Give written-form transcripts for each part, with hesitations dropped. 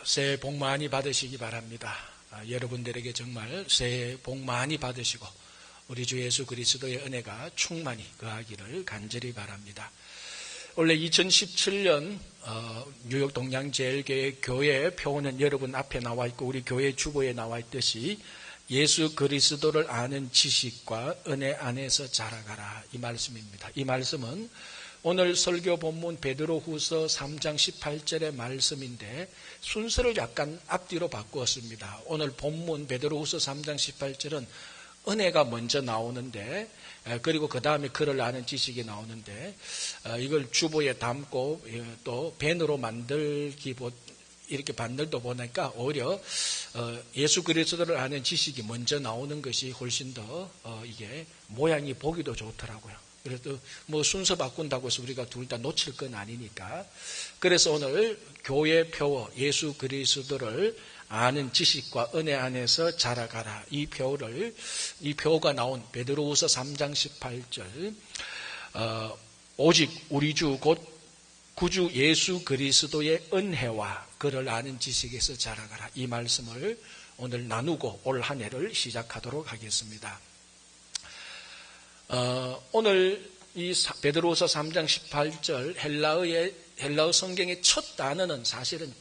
새해 복 많이 받으시기 바랍니다. 여러분들에게 정말 새해 복 많이 받으시고 우리 주 예수 그리스도의 은혜가 충만히 거하기를 간절히 바랍니다. 원래 2017년 뉴욕 동양제일교회 교회 표어는 여러분 앞에 나와 있고 우리 교회 주보에 나와 있듯이 예수 그리스도를 아는 지식과 은혜 안에서 자라가라, 이 말씀입니다. 이 말씀은 오늘 설교 본문 베드로후서 3장 18절의 말씀인데 순서를 약간 앞뒤로 바꾸었습니다. 오늘 본문 베드로후서 3장 18절은 은혜가 먼저 나오는데, 그리고 그 다음에 그를 아는 지식이 나오는데, 이걸 주보에 담고 또 펜으로 이렇게 반들도 보니까 오히려 예수 그리스도를 아는 지식이 먼저 나오는 것이 훨씬 더 이게 모양이 보기도 좋더라고요. 그래도 뭐 순서 바꾼다고 해서 우리가 둘 다 놓칠 건 아니니까. 그래서 오늘 교회 표어 예수 그리스도를 아는 지식과 은혜 안에서 자라가라, 이 표어가 나온 베드로후서 3장 18절, 오직 우리 주 곧 구주 예수 그리스도의 은혜와 그를 아는 지식에서 자라가라, 이 말씀을 오늘 나누고 올 한 해를 시작하도록 하겠습니다. 오늘 이 베드로후서 3장 18절 헬라어 성경의 첫 단어는 사실은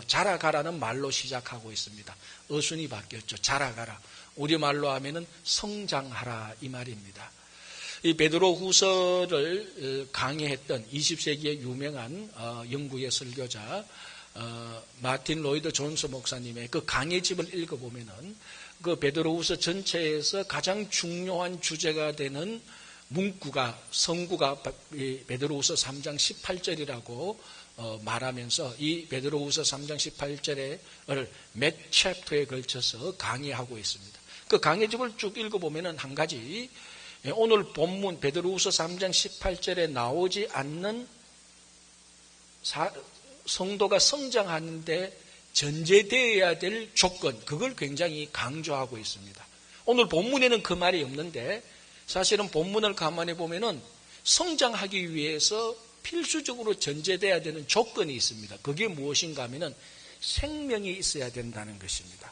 자라가라는 말로 시작하고 있습니다. 어순이 바뀌었죠. 자라가라. 우리말로 하면은 성장하라, 이 말입니다. 이 베드로후서를 강의했던 20세기의 유명한 영국의 설교자 마틴 로이드 존스 목사님의 그 강의집을 읽어보면은 그 베드로후서 전체에서 가장 중요한 주제가 되는 성구가 베드로후서 3장 18절이라고 말하면서 이 베드로후서 3장 18절을 몇 챕터에 걸쳐서 강의하고 있습니다. 그 강의집을 쭉 읽어보면은 한 가지, 오늘 본문 베드로후서 3장 18절에 나오지 않는 성도가 성장하는데 전제되어야 될 조건, 그걸 굉장히 강조하고 있습니다. 오늘 본문에는 그 말이 없는데 사실은 본문을 가만히 보면은 성장하기 위해서 필수적으로 전제되어야 되는 조건이 있습니다. 그게 무엇인가 하면은 생명이 있어야 된다는 것입니다.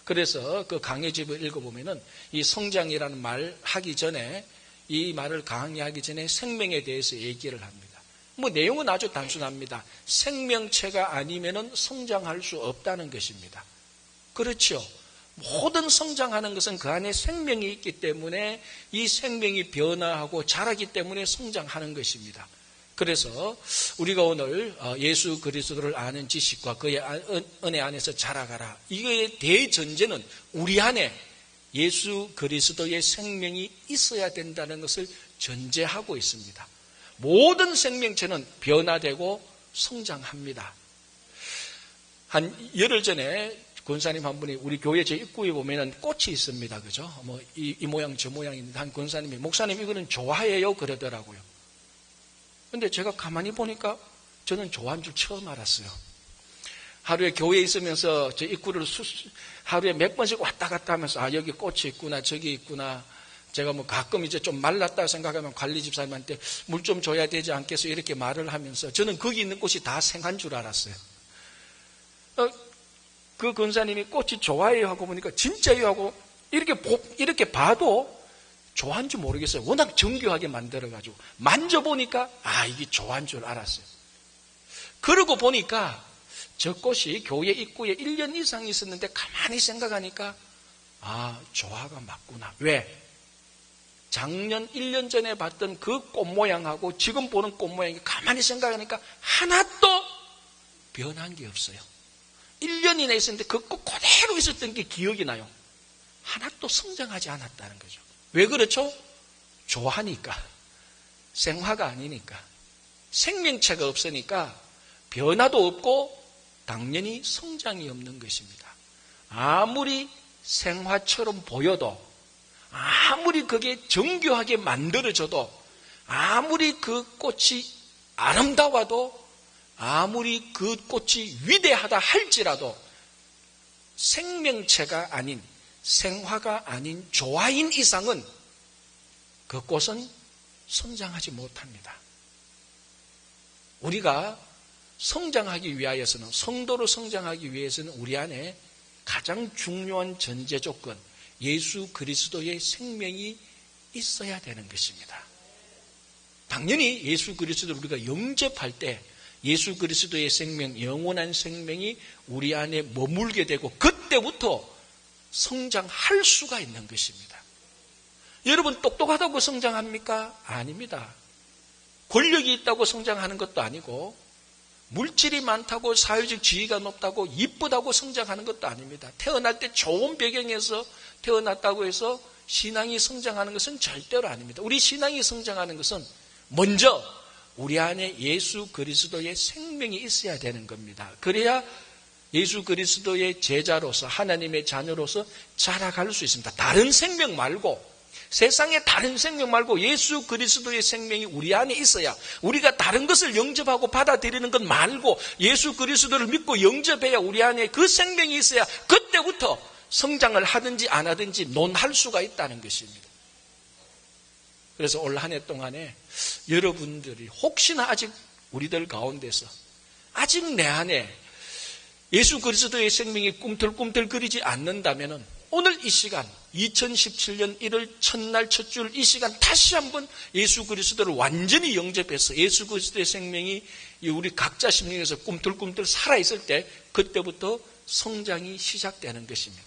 그래서 그 강의집을 읽어보면은 이 성장이라는 말 하기 전에, 이 말을 강의하기 전에 생명에 대해서 얘기를 합니다. 뭐 내용은 아주 단순합니다. 생명체가 아니면은 성장할 수 없다는 것입니다. 그렇죠. 모든 성장하는 것은 그 안에 생명이 있기 때문에 이 생명이 변화하고 자라기 때문에 성장하는 것입니다. 그래서 우리가 오늘 예수 그리스도를 아는 지식과 그의 은혜 안에서 자라가라, 이거의 대전제는 우리 안에 예수 그리스도의 생명이 있어야 된다는 것을 전제하고 있습니다. 모든 생명체는 변화되고 성장합니다. 한 열흘 전에 권사님 한 분이 우리 교회 제 입구에 보면은 꽃이 있습니다. 그죠? 뭐 이 모양 저 모양인데 한 권사님이, 목사님 이거는 좋아해요, 그러더라고요. 근데 제가 가만히 보니까 저는 좋아한 줄 처음 알았어요. 하루에 교회에 있으면서 제 입구를 하루에 몇 번씩 왔다 갔다 하면서, 아, 여기 꽃이 있구나, 저기 있구나. 제가 뭐 가끔 이제 좀 말랐다 생각하면 관리 집사님한테 물 좀 줘야 되지 않겠어, 이렇게 말을 하면서 저는 거기 있는 꽃이 다 생한 줄 알았어요. 그 권사님이 꽃이 좋아해요 하고 보니까 진짜요 하고 이렇게 봐도 좋아한 줄 모르겠어요. 워낙 정교하게 만들어가지고 만져보니까 이게 좋아한 줄 알았어요. 그러고 보니까 저 꽃이 교회 입구에 1년 이상 있었는데 가만히 생각하니까 조화가 맞구나. 왜? 작년 1년 전에 봤던 그 꽃 모양하고 지금 보는 꽃 모양이 가만히 생각하니까 하나도 변한 게 없어요. 1년이나 있었는데 그 꽃 그대로 있었던 게 기억이 나요. 하나도 성장하지 않았다는 거죠. 왜 그렇죠? 좋아하니까. 생화가 아니니까. 생명체가 없으니까 변화도 없고 당연히 성장이 없는 것입니다. 아무리 생화처럼 보여도, 아무리 그게 정교하게 만들어져도, 아무리 그 꽃이 아름다워도, 아무리 그 꽃이 위대하다 할지라도 생명체가 아닌, 생화가 아닌 조화인 이상은 그 꽃은 성장하지 못합니다. 우리가 성장하기 위하여서는, 성도로 성장하기 위해서는 우리 안에 가장 중요한 전제 조건, 예수 그리스도의 생명이 있어야 되는 것입니다. 당연히 예수 그리스도를 우리가 영접할 때 예수 그리스도의 생명, 영원한 생명이 우리 안에 머물게 되고 그때부터 성장할 수가 있는 것입니다. 여러분 똑똑하다고 성장합니까? 아닙니다. 권력이 있다고 성장하는 것도 아니고 물질이 많다고 사회적 지위가 높다고 이쁘다고 성장하는 것도 아닙니다. 태어날 때 좋은 배경에서 태어났다고 해서 신앙이 성장하는 것은 절대로 아닙니다. 우리 신앙이 성장하는 것은 먼저 우리 안에 예수 그리스도의 생명이 있어야 되는 겁니다. 그래야 예수 그리스도의 제자로서 하나님의 자녀로서 자라갈 수 있습니다. 다른 생명 말고, 세상의 다른 생명 말고 예수 그리스도의 생명이 우리 안에 있어야, 우리가 다른 것을 영접하고 받아들이는 것 말고 예수 그리스도를 믿고 영접해야 우리 안에 그 생명이 있어야 그때부터 성장을 하든지 안 하든지 논할 수가 있다는 것입니다. 그래서 올 한 해 동안에 여러분들이 혹시나 아직 우리들 가운데서 아직 내 안에 예수 그리스도의 생명이 꿈틀꿈틀거리지 않는다면 오늘 이 시간 2017년 1월 첫날 첫줄 이 시간 다시 한번 예수 그리스도를 완전히 영접해서 예수 그리스도의 생명이 우리 각자 심령에서 꿈틀꿈틀 살아있을 때 그때부터 성장이 시작되는 것입니다.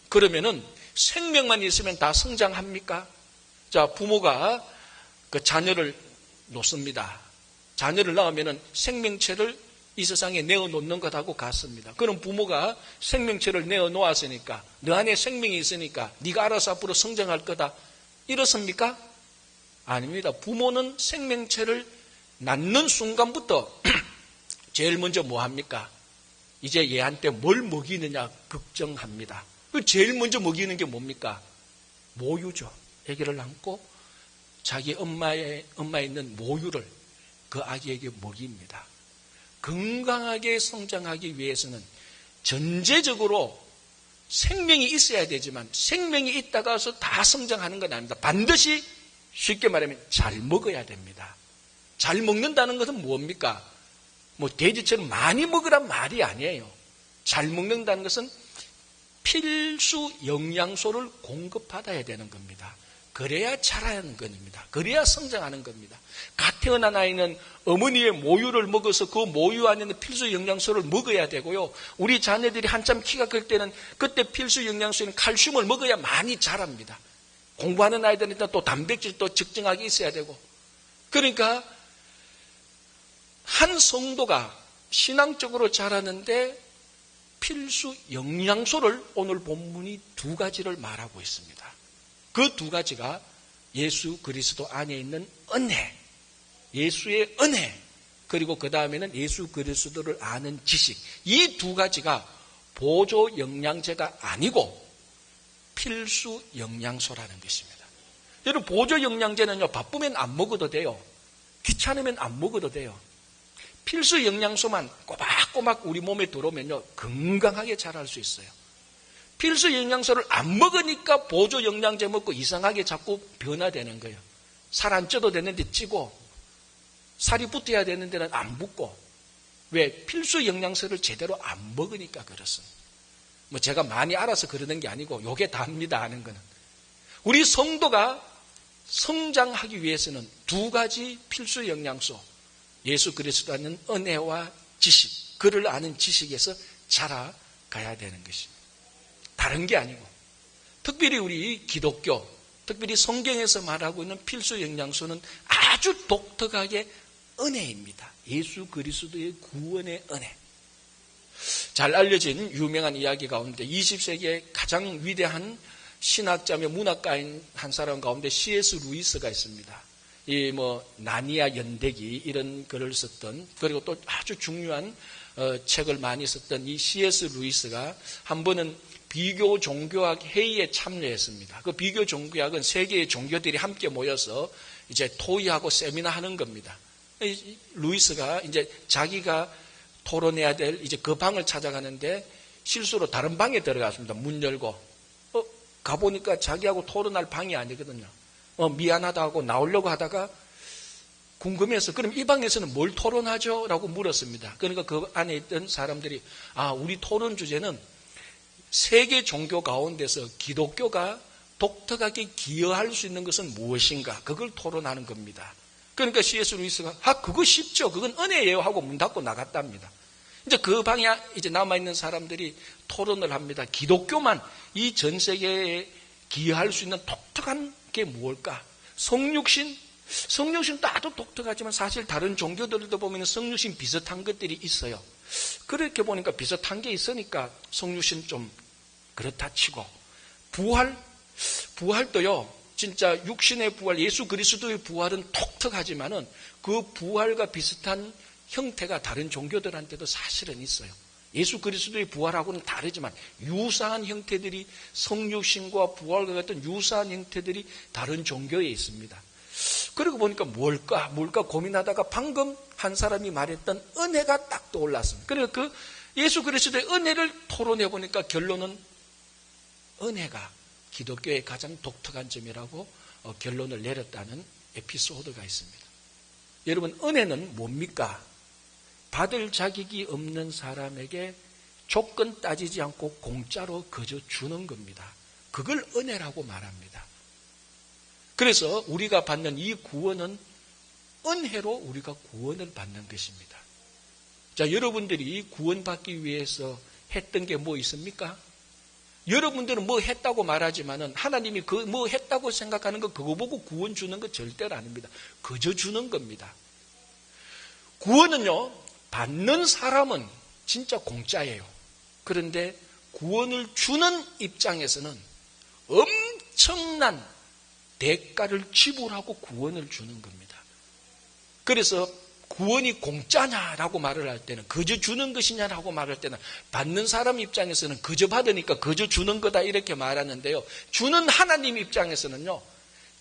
그러면은 생명만 있으면 다 성장합니까? 자, 부모가 그 자녀를 놓습니다. 자녀를 낳으면은 생명체를 이 세상에 내어놓는 것하고 같습니다. 그럼 부모가 생명체를 내어놓았으니까, 너 안에 생명이 있으니까 네가 알아서 앞으로 성장할 거다, 이렇습니까? 아닙니다. 부모는 생명체를 낳는 순간부터 제일 먼저 뭐 합니까? 이제 얘한테 뭘 먹이느냐 걱정합니다. 제일 먼저 먹이는 게 뭡니까? 모유죠. 아기를 안고 자기 엄마에 있는 모유를 그 아기에게 먹입니다. 건강하게 성장하기 위해서는 전제적으로 생명이 있어야 되지만 생명이 있다가서 다 성장하는 건 아닙니다. 반드시 쉽게 말하면 잘 먹어야 됩니다. 잘 먹는다는 것은 뭡니까? 뭐 돼지처럼 많이 먹으란 말이 아니에요. 잘 먹는다는 것은 필수 영양소를 공급받아야 되는 겁니다. 그래야 자라는 겁니다. 그래야 성장하는 겁니다. 갓 태어난 아이는 어머니의 모유를 먹어서 그 모유 안에 있는 필수 영양소를 먹어야 되고요. 우리 자녀들이 한참 키가 클 때는 그때 필수 영양소인 칼슘을 먹어야 많이 자랍니다. 공부하는 아이들은 또 단백질 또 적정하게 있어야 되고. 그러니까 한 성도가 신앙적으로 자라는데 필수 영양소를 오늘 본문이 두 가지를 말하고 있습니다. 그 두 가지가 예수 그리스도 안에 있는 은혜, 예수의 은혜, 그리고 그 다음에는 예수 그리스도를 아는 지식. 이 두 가지가 보조 영양제가 아니고 필수 영양소라는 것입니다. 여러분, 보조 영양제는요, 바쁘면 안 먹어도 돼요. 귀찮으면 안 먹어도 돼요. 필수 영양소만 꼬박꼬박 우리 몸에 들어오면요, 건강하게 자랄 수 있어요. 필수 영양소를 안 먹으니까 보조 영양제 먹고 이상하게 자꾸 변화되는 거예요. 살 안 쪄도 되는데 찌고, 살이 붙어야 되는 데는 안 붙고. 왜? 필수 영양소를 제대로 안 먹으니까 그렇습니다. 뭐 제가 많이 알아서 그러는 게 아니고 요게 답니다 하는 거는. 우리 성도가 성장하기 위해서는 두 가지 필수 영양소, 예수 그리스도는 은혜와 지식, 그를 아는 지식에서 자라가야 되는 것입니다. 다른 게 아니고, 특별히 우리 기독교, 특별히 성경에서 말하고 있는 필수 영양소는 아주 독특하게 은혜입니다. 예수 그리스도의 구원의 은혜. 잘 알려진 유명한 이야기 가운데 20세기의 가장 위대한 신학자며 문학가인 한 사람 가운데 C.S. 루이스가 있습니다. 이 나니아 연대기 이런 글을 썼던, 그리고 또 아주 중요한 책을 많이 썼던 이 C.S. 루이스가 한 번은 비교 종교학 회의에 참여했습니다. 그 비교 종교학은 세계의 종교들이 함께 모여서 이제 토의하고 세미나 하는 겁니다. 루이스가 이제 자기가 토론해야 될 이제 그 방을 찾아가는데 실수로 다른 방에 들어갔습니다. 문 열고. 가보니까 자기하고 토론할 방이 아니거든요. 미안하다 하고 나오려고 하다가 궁금해서 그럼 이 방에서는 뭘 토론하죠? 라고 물었습니다. 그러니까 그 안에 있던 사람들이 우리 토론 주제는 세계 종교 가운데서 기독교가 독특하게 기여할 수 있는 것은 무엇인가? 그걸 토론하는 겁니다. 그러니까 C.S. 루이스가 그거 쉽죠. 그건 은혜예요 하고 문 닫고 나갔답니다. 이제 그 방에 이제 남아있는 사람들이 토론을 합니다. 기독교만 이 전 세계에 기여할 수 있는 독특한 게 무엇일까? 성육신 나도 독특하지만 사실 다른 종교들도 보면 성육신 비슷한 것들이 있어요. 그렇게 보니까 비슷한 게 있으니까 성육신 좀 그렇다 치고 부활도요. 진짜 육신의 부활, 예수 그리스도의 부활은 독특하지만은 그 부활과 비슷한 형태가 다른 종교들한테도 사실은 있어요. 예수 그리스도의 부활하고는 다르지만 유사한 형태들이 성육신과 부활과 같은 유사한 형태들이 다른 종교에 있습니다. 그러고 보니까 뭘까 고민하다가 방금 한 사람이 말했던 은혜가 딱 떠올랐습니다. 그래서 그 예수 그리스도의 은혜를 토론해 보니까 결론은 은혜가 기독교의 가장 독특한 점이라고 결론을 내렸다는 에피소드가 있습니다. 여러분, 은혜는 뭡니까? 받을 자격이 없는 사람에게 조건 따지지 않고 공짜로 그저 주는 겁니다. 그걸 은혜라고 말합니다. 그래서 우리가 받는 이 구원은 은혜로 우리가 구원을 받는 것입니다. 자, 여러분들이 구원받기 위해서 했던 게 뭐 있습니까? 여러분들은 뭐 했다고 말하지만은 하나님이 그 뭐 했다고 생각하는 거 그거 보고 구원 주는 거 절대로 아닙니다. 그저 주는 겁니다. 구원은요, 받는 사람은 진짜 공짜예요. 그런데 구원을 주는 입장에서는 엄청난 대가를 지불하고 구원을 주는 겁니다. 그래서 구원이 공짜냐라고 말을 할 때는, 그저 주는 것이냐라고 말할 때는 받는 사람 입장에서는 그저 받으니까 그저 주는 거다 이렇게 말하는데요. 주는 하나님 입장에서는요,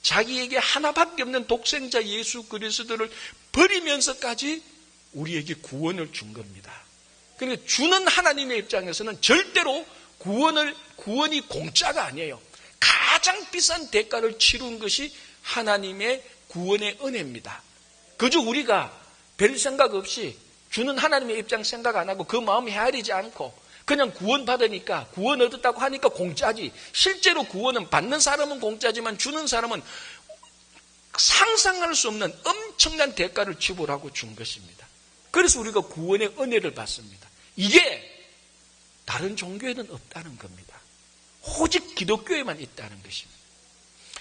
자기에게 하나밖에 없는 독생자 예수 그리스도를 버리면서까지 우리에게 구원을 준 겁니다. 그러니까 주는 하나님의 입장에서는 절대로 구원이 공짜가 아니에요. 가장 비싼 대가를 치른 것이 하나님의 구원의 은혜입니다. 그저 우리가 별 생각 없이 주는 하나님의 입장 생각 안 하고 그 마음 헤아리지 않고 그냥 구원 받으니까, 구원 얻었다고 하니까 공짜지. 실제로 구원은 받는 사람은 공짜지만 주는 사람은 상상할 수 없는 엄청난 대가를 지불하고 준 것입니다. 그래서 우리가 구원의 은혜를 받습니다. 이게 다른 종교에는 없다는 겁니다. 오직 기독교에만 있다는 것입니다.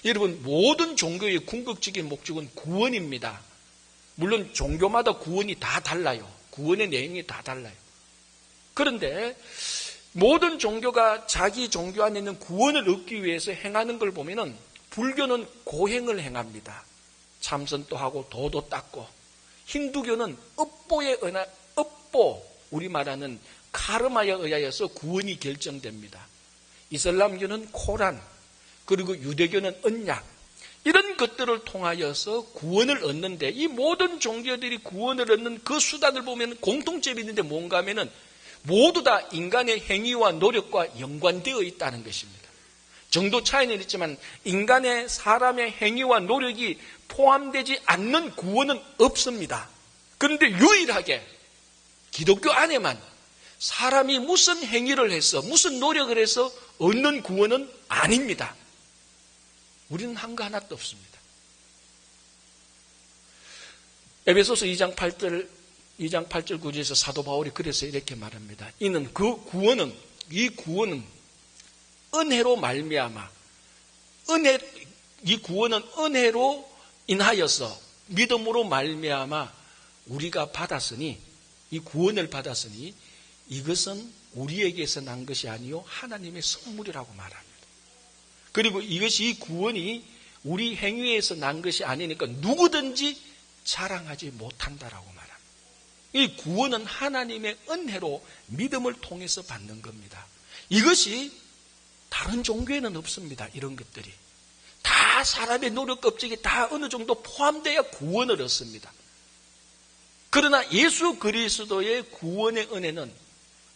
여러분, 모든 종교의 궁극적인 목적은 구원입니다. 물론 종교마다 구원이 다 달라요. 구원의 내용이 다 달라요. 그런데 모든 종교가 자기 종교 안에 있는 구원을 얻기 위해서 행하는 걸 보면은 불교는 고행을 행합니다. 참선도 하고 도도 닦고, 힌두교는 우리 말하는 카르마에 의하여서 구원이 결정됩니다. 이슬람교는 코란, 그리고 유대교는 언약, 이런 것들을 통하여서 구원을 얻는데, 이 모든 종교들이 구원을 얻는 그 수단을 보면 공통점이 있는데 뭔가 하면은 모두 다 인간의 행위와 노력과 연관되어 있다는 것입니다. 정도 차이는 있지만 인간의 사람의 행위와 노력이 포함되지 않는 구원은 없습니다. 그런데 유일하게 기독교 안에만 사람이 무슨 행위를 해서 무슨 노력을 해서 얻는 구원은 아닙니다. 우리는 한 거 하나도 없습니다. 에베소서 2장 8절 9절에서 사도 바울이 그래서 이렇게 말합니다. 이는 이 구원은 은혜로 말미암아, 이 구원은 은혜로 인하여서 믿음으로 말미암아 우리가 받았으니, 이 구원을 받았으니 이것은 우리에게서 난 것이 아니요 하나님의 선물이라고 말합니다. 그리고 이 구원이 우리 행위에서 난 것이 아니니까 누구든지 자랑하지 못한다라고 말합니다. 이 구원은 하나님의 은혜로 믿음을 통해서 받는 겁니다. 이것이 다른 종교에는 없습니다. 이런 것들이 다 사람의 노력 껍질이 다 어느 정도 포함되어야 구원을 얻습니다. 그러나 예수 그리스도의 구원의 은혜는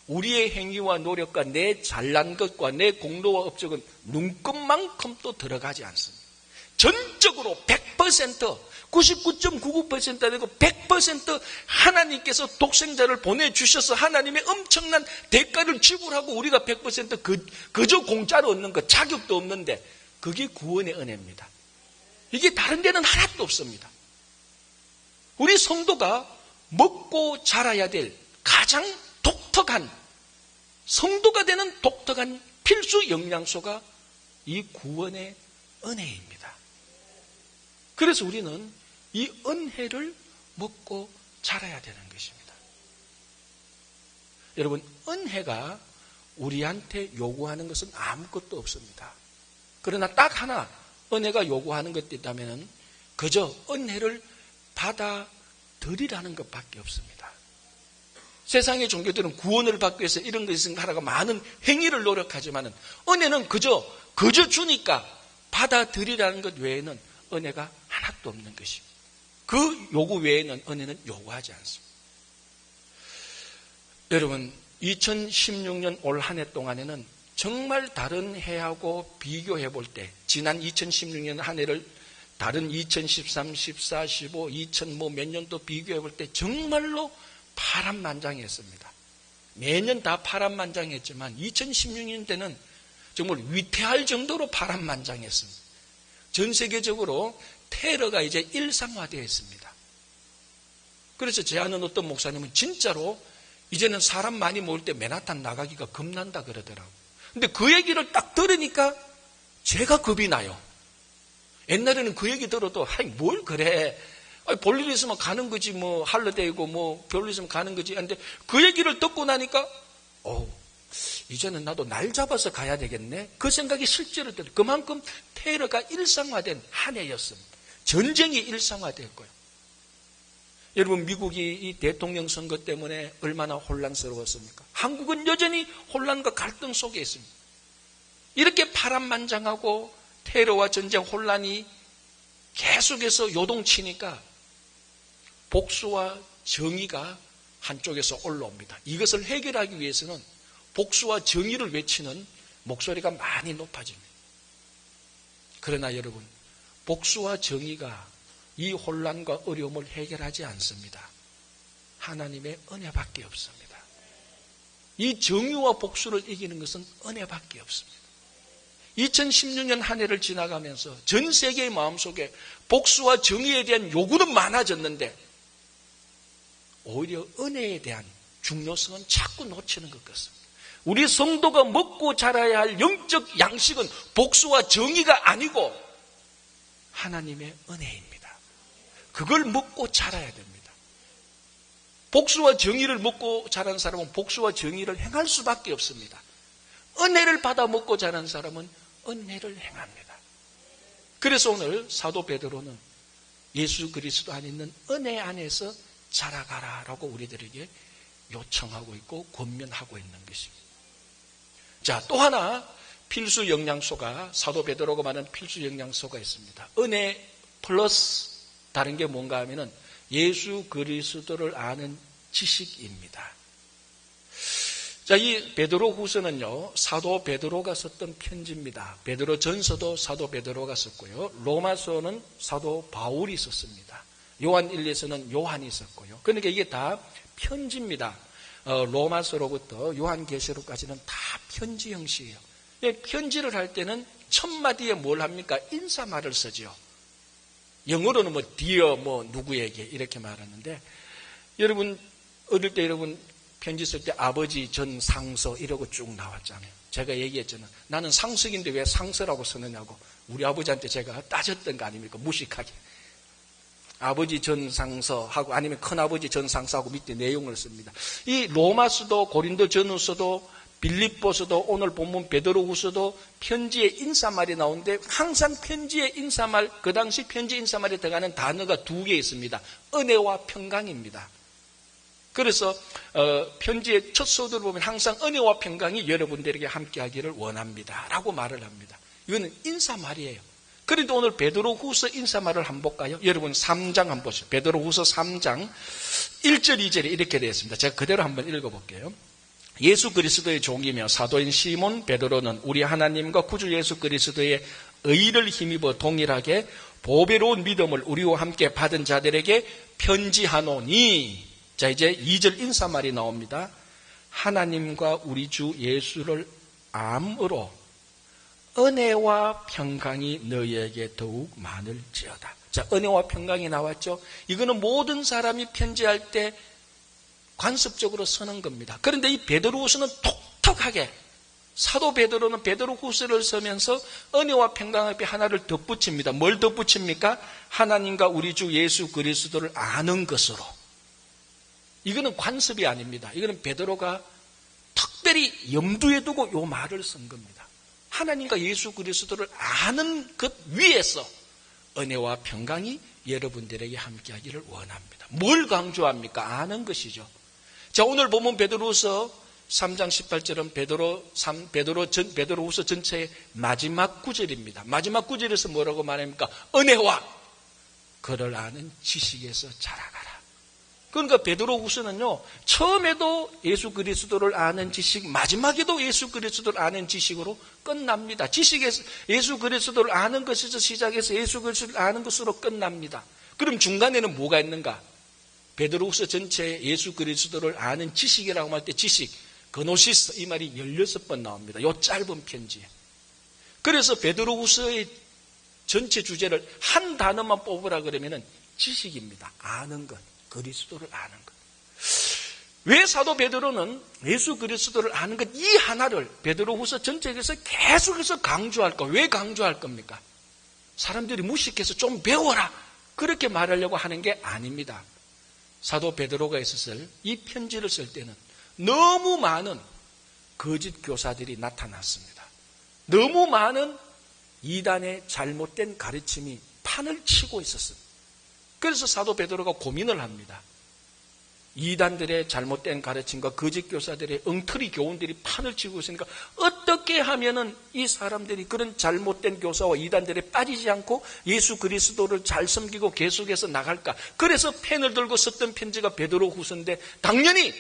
우리의 행위와 노력과 내 잘난 것과 내 공로와 업적은 눈금만큼도 들어가지 않습니다. 전적으로 100% 99.99% 아니고 100% 하나님께서 독생자를 보내주셔서 하나님의 엄청난 대가를 지불하고 우리가 100% 그저 공짜로 얻는 것, 자격도 없는데 그게 구원의 은혜입니다. 이게 다른 데는 하나도 없습니다. 우리 성도가 먹고 자라야 될 가장 독특한, 성도가 되는 독특한 필수 영양소가 이 구원의 은혜입니다. 그래서 우리는 이 은혜를 먹고 자라야 되는 것입니다. 여러분, 은혜가 우리한테 요구하는 것은 아무것도 없습니다. 그러나 딱 하나 은혜가 요구하는 것이 있다면 그저 은혜를 받아들이라는 것밖에 없습니다. 세상의 종교들은 구원을 받기 위해서 이런 것을 하라고 많은 행위를 노력하지만 은혜는 그저 주니까 받아들이라는 것 외에는 은혜가 하나도 없는 것입니다. 그 요구 외에는 은혜는 요구하지 않습니다. 여러분, 2016년 올 한 해 동안에는 정말 다른 해하고 비교해 볼 때 지난 2016년 한 해를 다른 2013, 14, 15, 2000 몇 년도 비교해 볼 때 정말로 파란만장했습니다. 매년 다 파란만장했지만 2016년 때는 정말 위태할 정도로 파란만장했습니다. 전 세계적으로 테러가 이제 일상화되어 있습니다. 그래서 제 아는 어떤 목사님은 진짜로 이제는 사람 많이 모일 때 맨하탄 나가기가 겁난다 그러더라고요. 근데 그 얘기를 딱 들으니까 제가 겁이 나요. 옛날에는 그 얘기 들어도 뭘 그래, 볼일 있으면 가는 거지, 할러데이고 별일 있으면 가는 거지. 근데 그 얘기를 듣고 나니까 이제는 나도 날 잡아서 가야 되겠네, 그 생각이 실제로 들어요. 그만큼 테러가 일상화된 한 해였습니다. 전쟁이 일상화됐고요. 여러분, 미국이 이 대통령 선거 때문에 얼마나 혼란스러웠습니까? 한국은 여전히 혼란과 갈등 속에 있습니다. 이렇게 파란만장하고 테러와 전쟁, 혼란이 계속해서 요동치니까 복수와 정의가 한쪽에서 올라옵니다. 이것을 해결하기 위해서는 복수와 정의를 외치는 목소리가 많이 높아집니다. 그러나 여러분, 복수와 정의가 이 혼란과 어려움을 해결하지 않습니다. 하나님의 은혜밖에 없습니다. 이 정의와 복수를 이기는 것은 은혜밖에 없습니다. 2016년 한 해를 지나가면서 전 세계의 마음속에 복수와 정의에 대한 요구는 많아졌는데 오히려 은혜에 대한 중요성은 자꾸 놓치는 것 같습니다. 우리 성도가 먹고 자라야 할 영적 양식은 복수와 정의가 아니고 하나님의 은혜입니다. 그걸 먹고 자라야 됩니다. 복수와 정의를 먹고 자란 사람은 복수와 정의를 행할 수밖에 없습니다. 은혜를 받아 먹고 자란 사람은 은혜를 행합니다. 그래서 오늘 사도 베드로는 예수 그리스도 안에 있는 은혜 안에서 자라가라라고 우리들에게 요청하고 있고 권면하고 있는 것입니다. 자, 또 하나 필수 영양소가, 사도 베드로가 말하는 필수 영양소가 있습니다. 은혜 플러스 다른 게 뭔가 하면은 예수 그리스도를 아는 지식입니다. 자, 이 베드로 후서는요, 사도 베드로가 썼던 편지입니다. 베드로 전서도 사도 베드로가 썼고요, 로마서는 사도 바울이 썼습니다. 요한 1서는 요한이 썼고요. 그러니까 이게 다 편지입니다. 로마서로부터 요한계시록까지는 다 편지 형식이에요. 편지를 할 때는 첫 마디에 뭘 합니까? 인사말을 쓰죠. 영어로는 dear 누구에게 이렇게 말하는데, 여러분 어릴 때 여러분 편지 쓸 때 아버지 전 상서 이러고 쭉 나왔잖아요. 제가 얘기했잖아요. 나는 상석인데 왜 상서라고 쓰느냐고 우리 아버지한테 제가 따졌던 거 아닙니까? 무식하게. 아버지 전 상서하고 아니면 큰아버지 전 상서하고 밑에 내용을 씁니다. 이 로마서도 고린도 전후서도 빌립보서도 오늘 본문 베드로후서도 편지에 인사말이 나오는데 항상 편지의 인사말, 그 당시 편지 인사말에 들어가는 단어가 두 개 있습니다. 은혜와 평강입니다. 그래서 편지의 첫 서두를 보면 항상 은혜와 평강이 여러분들에게 함께하기를 원합니다 라고 말을 합니다. 이거는 인사말이에요. 그런데 오늘 베드로후서 인사말을 한번 볼까요? 여러분 3장 한번 보세요. 베드로후서 3장 1절 2절에 이렇게 되어 있습니다. 제가 그대로 한번 읽어볼게요. 예수 그리스도의 종이며 사도인 시몬 베드로는 우리 하나님과 구주 예수 그리스도의 의를 힘입어 동일하게 보배로운 믿음을 우리와 함께 받은 자들에게 편지하노니. 자, 이제 2절 인사말이 나옵니다. 하나님과 우리 주 예수를 암으로 은혜와 평강이 너희에게 더욱 많을지어다. 자, 은혜와 평강이 나왔죠. 이거는 모든 사람이 편지할 때 관습적으로 쓰는 겁니다. 그런데 이 베드로후서는 독특하게, 사도 베드로는 베드로후서를 쓰면서 은혜와 평강 앞에 하나를 덧붙입니다. 뭘 덧붙입니까? 하나님과 우리 주 예수 그리스도를 아는 것으로. 이거는 관습이 아닙니다. 이거는 베드로가 특별히 염두에 두고 이 말을 쓴 겁니다. 하나님과 예수 그리스도를 아는 것 위에서 은혜와 평강이 여러분들에게 함께하기를 원합니다. 뭘 강조합니까? 아는 것이죠. 자, 오늘 보면 베드로후서 3장 18절은 베드로후서 전체의 마지막 구절입니다. 마지막 구절에서 뭐라고 말합니까? 은혜와 그를 아는 지식에서 자라가라. 그러니까 베드로후서는요, 처음에도 예수 그리스도를 아는 지식, 마지막에도 예수 그리스도를 아는 지식으로 끝납니다. 지식에서 예수 그리스도를 아는 것에서 시작해서 예수 그리스도를 아는 것으로 끝납니다. 그럼 중간에는 뭐가 있는가? 베드로후서 전체에 예수 그리스도를 아는 지식이라고 할 때 지식, 그노시스, 이 말이 16번 나옵니다. 이 짧은 편지에. 그래서 베드로후서의 전체 주제를 한 단어만 뽑으라 그러면은 지식입니다. 아는 것. 그리스도를 아는 것. 왜 사도 베드로는 예수 그리스도를 아는 것 이 하나를 베드로후서 전체에서 계속해서 강조할까? 왜 강조할 겁니까? 사람들이 무식해서 좀 배워라 그렇게 말하려고 하는 게 아닙니다. 사도 베드로가 있었을 이 편지를 쓸 때는 너무 많은 거짓 교사들이 나타났습니다. 너무 많은 이단의 잘못된 가르침이 판을 치고 있었습니다. 그래서 사도 베드로가 고민을 합니다. 이단들의 잘못된 가르침과 거짓 교사들의 엉터리 교훈들이 판을 치고 있으니까 어떻게 하면은 이 사람들이 그런 잘못된 교사와 이단들에 빠지지 않고 예수 그리스도를 잘 섬기고 계속해서 나갈까? 그래서 펜을 들고 썼던 편지가 베드로후서인데 당연히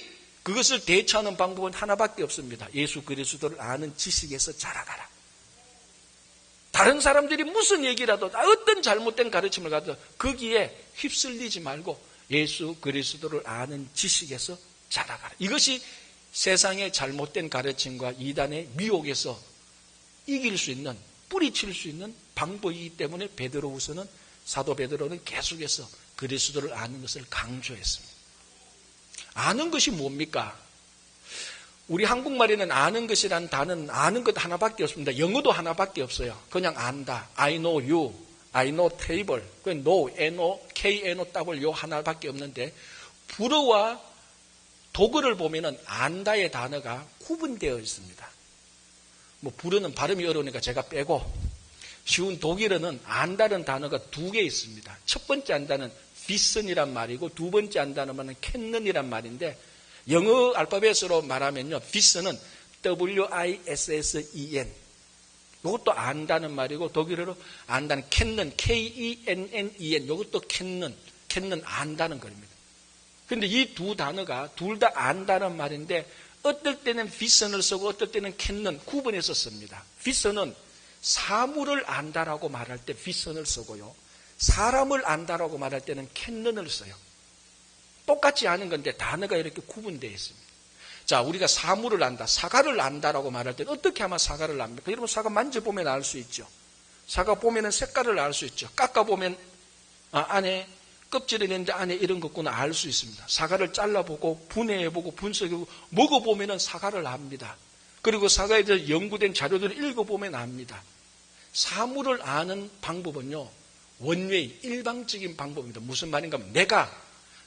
그것을 대처하는 방법은 하나밖에 없습니다. 예수 그리스도를 아는 지식에서 자라가라. 다른 사람들이 무슨 얘기라도 어떤 잘못된 가르침을 가도 거기에 휩쓸리지 말고 예수 그리스도를 아는 지식에서 자라가라. 이것이 세상의 잘못된 가르침과 이단의 미혹에서 이길 수 있는, 뿌리칠 수 있는 방법이기 때문에 베드로후서는, 사도 베드로는 계속해서 그리스도를 아는 것을 강조했습니다. 아는 것이 뭡니까? 우리 한국말에는 아는 것이란 단어는 아는 것 하나밖에 없습니다. 영어도 하나밖에 없어요. 그냥 안다. I know you, I know table, know, N-O, K-N-O-W 요 하나밖에 없는데 불어와 독어를 보면은 안다의 단어가 구분되어 있습니다. 뭐 불어는 발음이 어려우니까 제가 빼고 쉬운 독일어는 안다는 단어가 두 개 있습니다. 첫 번째 안다는 비슨이란 말이고 두 번째 안다는 캔넌이란 말인데 영어 알파벳으로 말하면요, 비슨은 W-I-S-S-E-N. 이것도 안다는 말이고 독일어로 안다는 캔넌, K-E-N-N-E-N. 이것도 캔넌 안다는 겁니다. 그런데 이 두 단어가 둘 다 안다는 말인데 어떨 때는 비슨을 쓰고 어떨 때는 캔넌 구분해서 씁니다. 비슨은 사물을 안다라고 말할 때 비슨을 쓰고요, 사람을 안다라고 말할 때는 캔넌을 써요. 똑같지 않은 건데 단어가 이렇게 구분되어 있습니다. 자, 우리가 사물을 안다, 사과를 안다라고 말할 때는 어떻게 하면 사과를 압니까? 여러분 사과 만져보면 알 수 있죠. 사과 보면 색깔을 알 수 있죠. 깎아보면 안에 껍질이 있는데 안에 이런 것구나 알 수 있습니다. 사과를 잘라보고 분해해보고 분석해보고 먹어보면 사과를 압니다. 그리고 사과에 대해서 연구된 자료들을 읽어보면 압니다. 사물을 아는 방법은요, 원웨이, 일방적인 방법입니다. 무슨 말인가 하면 내가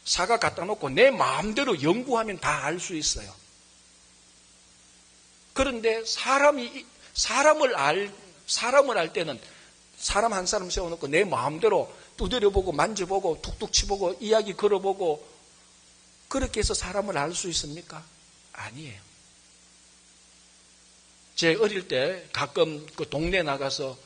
사과 갖다 놓고 내 마음대로 연구하면 다 알 수 있어요. 그런데 사람을 알 때는 사람 한 사람 세워놓고 내 마음대로 두드려보고 만져보고 툭툭 치보고 이야기 걸어보고 그렇게 해서 사람을 알 수 있습니까? 아니에요. 제 어릴 때 가끔 그 동네 나가서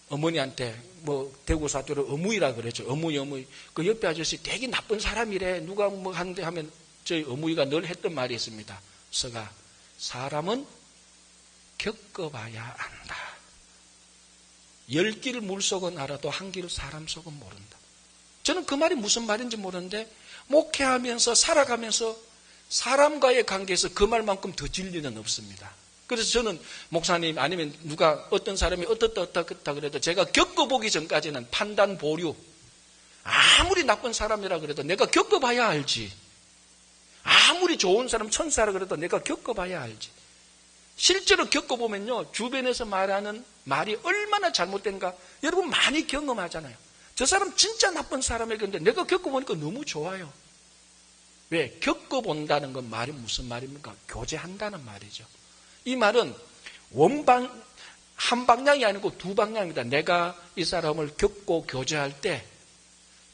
어머니한테 뭐 대구 사투리로 어무이라 그랬죠. 어무이. 그 옆에 아저씨 되게 나쁜 사람이래. 누가 뭐 하는데 하면 저희 어무이가 늘 했던 말이 있습니다. 서가 사람은 겪어봐야 안다. 10길 물속은 알아도 한 길 사람 속은 모른다. 저는 그 말이 무슨 말인지 모르는데 목회하면서 살아가면서 사람과의 관계에서 그 말만큼 더 진리는 없습니다. 그래서 저는 목사님 아니면 누가 어떤 사람이 어떻다 그래도 제가 겪어보기 전까지는 판단 보류, 아무리 나쁜 사람이라 그래도 내가 겪어봐야 알지. 아무리 좋은 사람 천사라 그래도 내가 겪어봐야 알지. 실제로 겪어보면요, 주변에서 말하는 말이 얼마나 잘못된가 여러분 많이 경험하잖아요. 저 사람 진짜 나쁜 사람이겠는데 내가 겪어보니까 너무 좋아요. 왜? 겪어본다는 건 말이 무슨 말입니까? 교제한다는 말이죠. 이 말은 한 방향이 아니고 두 방향입니다. 내가 이 사람을 겪고 교제할 때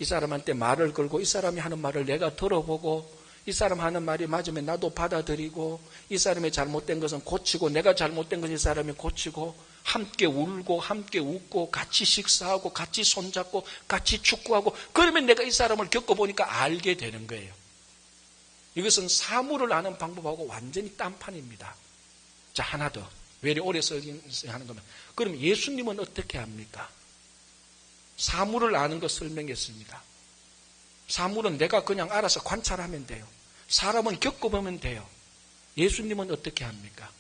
이 사람한테 말을 걸고 이 사람이 하는 말을 내가 들어보고 이 사람 하는 말이 맞으면 나도 받아들이고 이 사람의 잘못된 것은 고치고 내가 잘못된 것은 이 사람이 고치고 함께 울고 함께 웃고 같이 식사하고 같이 손잡고 같이 축구하고 그러면 내가 이 사람을 겪어보니까 알게 되는 거예요. 이것은 사물을 아는 방법하고 완전히 딴판입니다. 자, 하나 더. 왜 이렇게 오래 하는 거면 그럼 예수님은 어떻게 합니까? 사물을 아는 것 설명했습니다. 사물은 내가 그냥 알아서 관찰하면 돼요. 사람은 겪어보면 돼요. 예수님은 어떻게 합니까?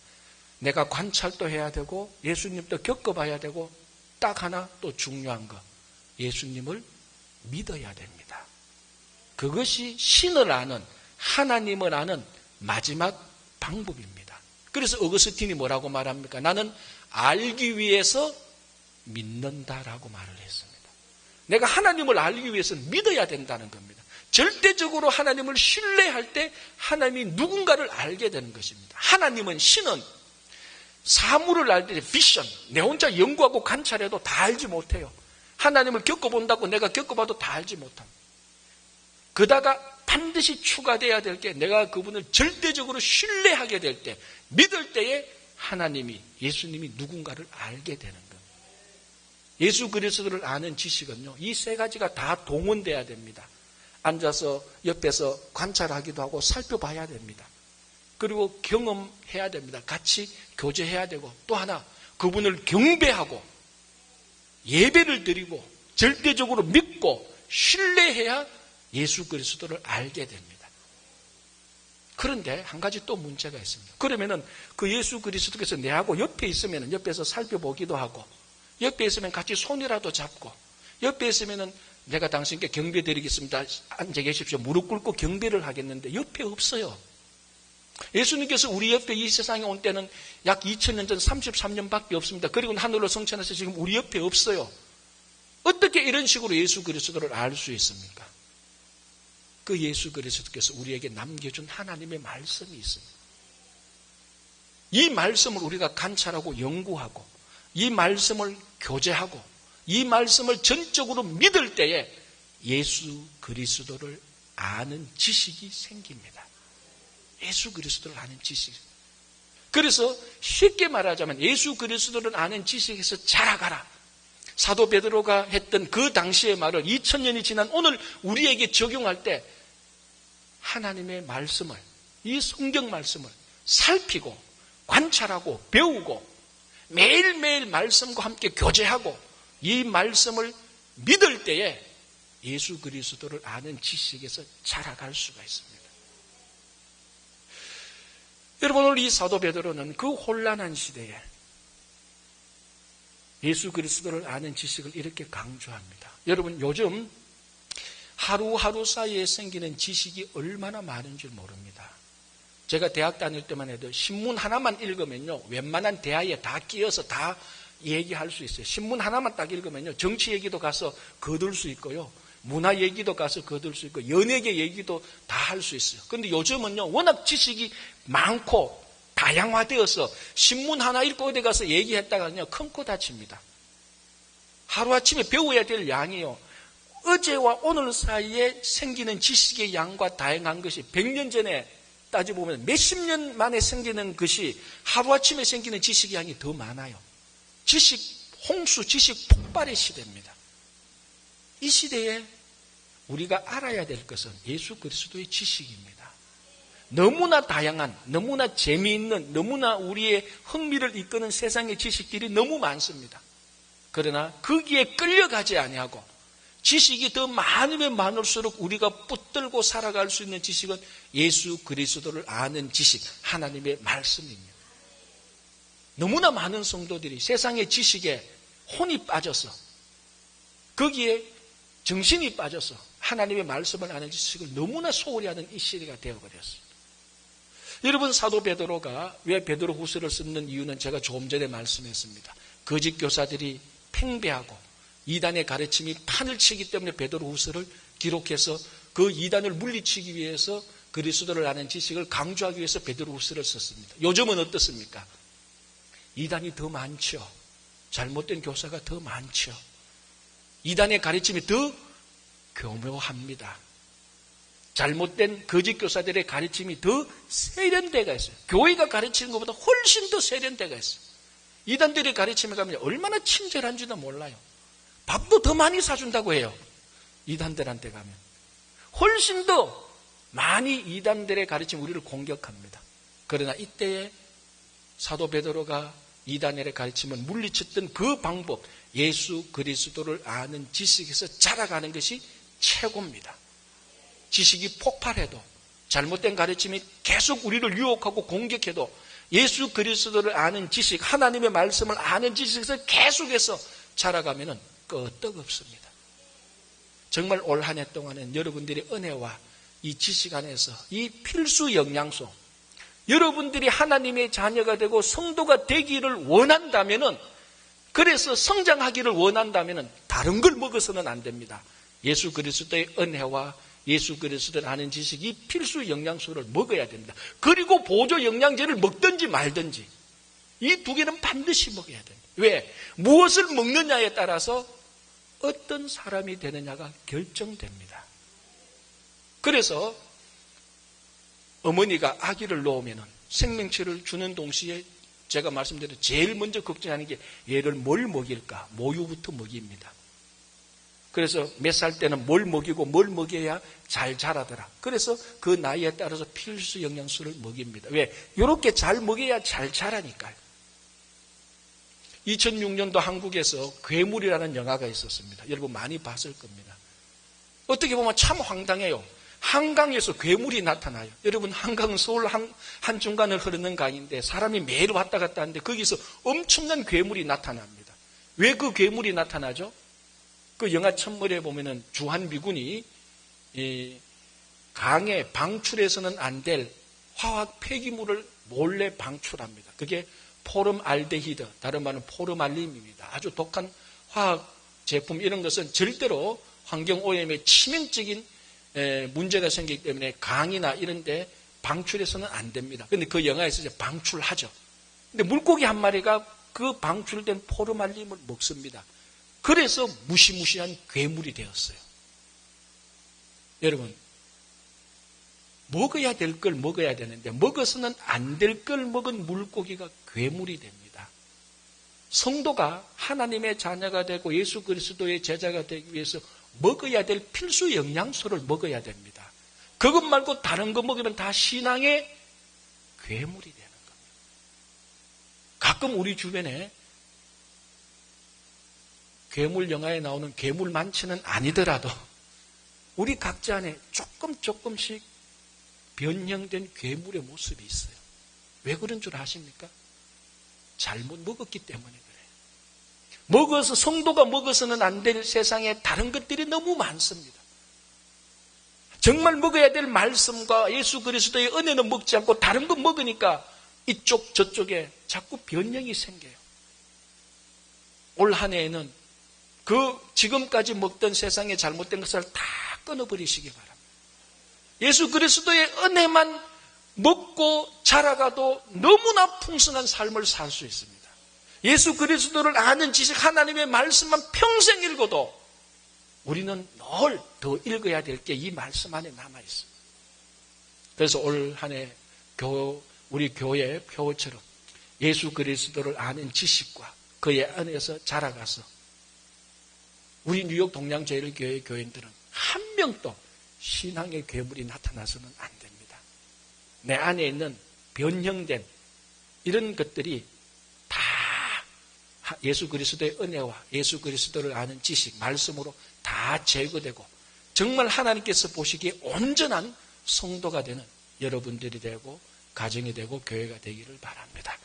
내가 관찰도 해야 되고 예수님도 겪어봐야 되고 딱 하나 또 중요한 거. 예수님을 믿어야 됩니다. 그것이 신을 아는 하나님을 아는 마지막 방법입니다. 그래서 어거스틴이 뭐라고 말합니까? 나는 알기 위해서 믿는다라고 말을 했습니다. 내가 하나님을 알기 위해서는 믿어야 된다는 겁니다. 절대적으로 하나님을 신뢰할 때 하나님이 누군가를 알게 되는 것입니다. 하나님은 신은 사물을 알 때 비전, 내 혼자 연구하고 관찰해도 다 알지 못해요. 하나님을 겪어본다고 내가 겪어봐도 다 알지 못합니다. 그다가 반드시 추가돼야 될 게 내가 그분을 절대적으로 신뢰하게 될 때, 믿을 때에 하나님이, 예수님이 누군가를 알게 되는 겁니다. 예수 그리스도를 아는 지식은요, 이 세 가지가 다 동원돼야 됩니다. 앉아서 옆에서 관찰하기도 하고 살펴봐야 됩니다. 그리고 경험해야 됩니다. 같이 교제해야 되고 또 하나 그분을 경배하고 예배를 드리고 절대적으로 믿고 신뢰해야 예수 그리스도를 알게 됩니다. 그런데 한 가지 또 문제가 있습니다. 그러면은 그 예수 그리스도께서 내하고 옆에 있으면 옆에서 살펴보기도 하고 옆에 있으면 같이 손이라도 잡고 옆에 있으면은 내가 당신께 경배 드리겠습니다. 앉아 계십시오. 무릎 꿇고 경배를 하겠는데 옆에 없어요. 예수님께서 우리 옆에 이 세상에 온 때는 약 2000년 전 33년밖에 없습니다. 그리고 하늘로 승천해서 지금 우리 옆에 없어요. 어떻게 이런 식으로 예수 그리스도를 알 수 있습니까? 그 예수 그리스도께서 우리에게 남겨준 하나님의 말씀이 있습니다. 이 말씀을 우리가 관찰하고 연구하고 이 말씀을 교제하고 이 말씀을 전적으로 믿을 때에 예수 그리스도를 아는 지식이 생깁니다. 예수 그리스도를 아는 지식. 그래서 쉽게 말하자면 예수 그리스도를 아는 지식에서 자라가라. 사도 베드로가 했던 그 당시의 말을 2000년이 지난 오늘 우리에게 적용할 때 하나님의 말씀을, 이 성경 말씀을 살피고 관찰하고 배우고 매일매일 말씀과 함께 교제하고 이 말씀을 믿을 때에 예수 그리스도를 아는 지식에서 자라갈 수가 있습니다. 여러분, 오늘 이 사도 베드로는 그 혼란한 시대에 예수 그리스도를 아는 지식을 이렇게 강조합니다. 여러분, 요즘 하루하루 사이에 생기는 지식이 얼마나 많은 줄 모릅니다. 제가 대학 다닐 때만 해도 신문 하나만 읽으면요, 웬만한 대화에 다 끼어서 다 얘기할 수 있어요. 신문 하나만 딱 읽으면요, 정치 얘기도 가서 거둘 수 있고요, 문화 얘기도 가서 거둘 수 있고, 연예계 얘기도 다 할 수 있어요. 그런데 요즘은요, 워낙 지식이 많고 다양화되어서 신문 하나 읽고 어디 가서 얘기했다가요, 큰 코 다칩니다. 하루아침에 배워야 될 양이요, 어제와 오늘 사이에 생기는 지식의 양과 다양한 것이 100년 전에 따져보면 몇십 년 만에 생기는 것이 하루아침에 생기는 지식의 양이 더 많아요. 지식 홍수, 지식 폭발의 시대입니다. 이 시대에 우리가 알아야 될 것은 예수 그리스도의 지식입니다. 너무나 다양한, 너무나 재미있는, 너무나 우리의 흥미를 이끄는 세상의 지식들이 너무 많습니다. 그러나 거기에 끌려가지 아니하고 지식이 더 많으면 많을수록 우리가 붙들고 살아갈 수 있는 지식은 예수 그리스도를 아는 지식, 하나님의 말씀입니다. 너무나 많은 성도들이 세상의 지식에 혼이 빠져서 거기에 정신이 빠져서 하나님의 말씀을 아는 지식을 너무나 소홀히 하는 이 시대가 되어버렸어요. 여러분, 사도 베드로가 왜 베드로 후서를 쓰는 이유는 제가 조금 전에 말씀했습니다. 거짓 교사들이 팽배하고 이단의 가르침이 판을 치기 때문에 베드로 후서를 기록해서 그 이단을 물리치기 위해서 그리스도를 아는 지식을 강조하기 위해서 베드로 후서를 썼습니다. 요즘은 어떻습니까? 이단이 더 많죠. 잘못된 교사가 더 많죠. 이단의 가르침이 더 교묘합니다. 잘못된 거짓 교사들의 가르침이 더 세련되가 있어요. 교회가 가르치는 것보다 훨씬 더 세련되가 있어요. 이단들의 가르침에 가면 얼마나 친절한지도 몰라요. 밥도 더 많이 사준다고 해요. 이단들한테 가면. 훨씬 더 많이 이단들의 가르침 우리를 공격합니다. 그러나 이때에 사도 베드로가 이단의 가르침을 물리쳤던 그 방법, 예수 그리스도를 아는 지식에서 자라가는 것이 최고입니다. 지식이 폭발해도 잘못된 가르침이 계속 우리를 유혹하고 공격해도 예수 그리스도를 아는 지식, 하나님의 말씀을 아는 지식에서 계속해서 자라가면 끄떡없습니다. 정말 올 한 해 동안은 여러분들의 은혜와 이 지식 안에서 이 필수 영양소, 여러분들이 하나님의 자녀가 되고 성도가 되기를 원한다면은, 그래서 성장하기를 원한다면은 다른 걸 먹어서는 안 됩니다. 예수 그리스도의 은혜와 예수 그리스도를 아는 지식이 필수 영양소를 먹어야 됩니다. 그리고 보조 영양제를 먹든지 말든지 이 두 개는 반드시 먹어야 됩니다. 왜? 무엇을 먹느냐에 따라서 어떤 사람이 되느냐가 결정됩니다. 그래서 어머니가 아기를 놓으면 생명체를 주는 동시에 제가 말씀드린 제일 먼저 걱정하는 게 얘를 뭘 먹일까? 모유부터 먹입니다. 그래서 몇 살 때는 뭘 먹이고 뭘 먹여야 잘 자라더라. 그래서 그 나이에 따라서 필수 영양소를 먹입니다. 왜? 이렇게 잘 먹여야 잘 자라니까요. 2006년도 한국에서 괴물이라는 영화가 있었습니다. 여러분 많이 봤을 겁니다. 어떻게 보면 참 황당해요. 한강에서 괴물이 나타나요. 여러분, 한강은 서울 한중간을 흐르는 강인데 사람이 매일 왔다 갔다 하는데 거기서 엄청난 괴물이 나타납니다. 왜 그 괴물이 나타나죠? 그 영화 첫머리에 보면은 주한미군이 이 강에 방출해서는 안 될 화학 폐기물을 몰래 방출합니다. 그게 포름알데히드, 다른 말은 포름알림입니다. 아주 독한 화학 제품, 이런 것은 절대로 환경오염에 치명적인 문제가 생기기 때문에 강이나 이런 데 방출해서는 안 됩니다. 그런데 그 영화에서 이제 방출하죠. 근데 물고기 한 마리가 그 방출된 포름알림을 먹습니다. 그래서 무시무시한 괴물이 되었어요. 여러분, 먹어야 될 걸 먹어야 되는데 먹어서는 안 될 걸 먹은 물고기가 괴물이 됩니다. 성도가 하나님의 자녀가 되고 예수 그리스도의 제자가 되기 위해서 먹어야 될 필수 영양소를 먹어야 됩니다. 그것 말고 다른 거 먹으면 다 신앙의 괴물이 되는 겁니다. 가끔 우리 주변에 괴물 영화에 나오는 괴물만치는 아니더라도 우리 각자 안에 조금씩 변형된 괴물의 모습이 있어요. 왜 그런 줄 아십니까? 잘못 먹었기 때문에 그래요. 성도가 먹어서는 안 될 세상에 다른 것들이 너무 많습니다. 정말 먹어야 될 말씀과 예수 그리스도의 은혜는 먹지 않고 다른 거 먹으니까 이쪽 저쪽에 자꾸 변형이 생겨요. 올 한 해에는 지금까지 먹던 세상의 잘못된 것을 다 끊어버리시기 바랍니다. 예수 그리스도의 은혜만 먹고 자라가도 너무나 풍성한 삶을 살 수 있습니다. 예수 그리스도를 아는 지식, 하나님의 말씀만 평생 읽어도 우리는 늘 더 읽어야 될 게 이 말씀 안에 남아있습니다. 그래서 올 한 해 우리 교회의 표어처럼 예수 그리스도를 아는 지식과 그의 안에서 자라가서 우리 뉴욕 동양제일교회 교인들은 한 명도 신앙의 괴물이 나타나서는 안 됩니다. 내 안에 있는 변형된 이런 것들이 다 예수 그리스도의 은혜와 예수 그리스도를 아는 지식, 말씀으로 다 제거되고 정말 하나님께서 보시기에 온전한 성도가 되는 여러분들이 되고 가정이 되고 교회가 되기를 바랍니다.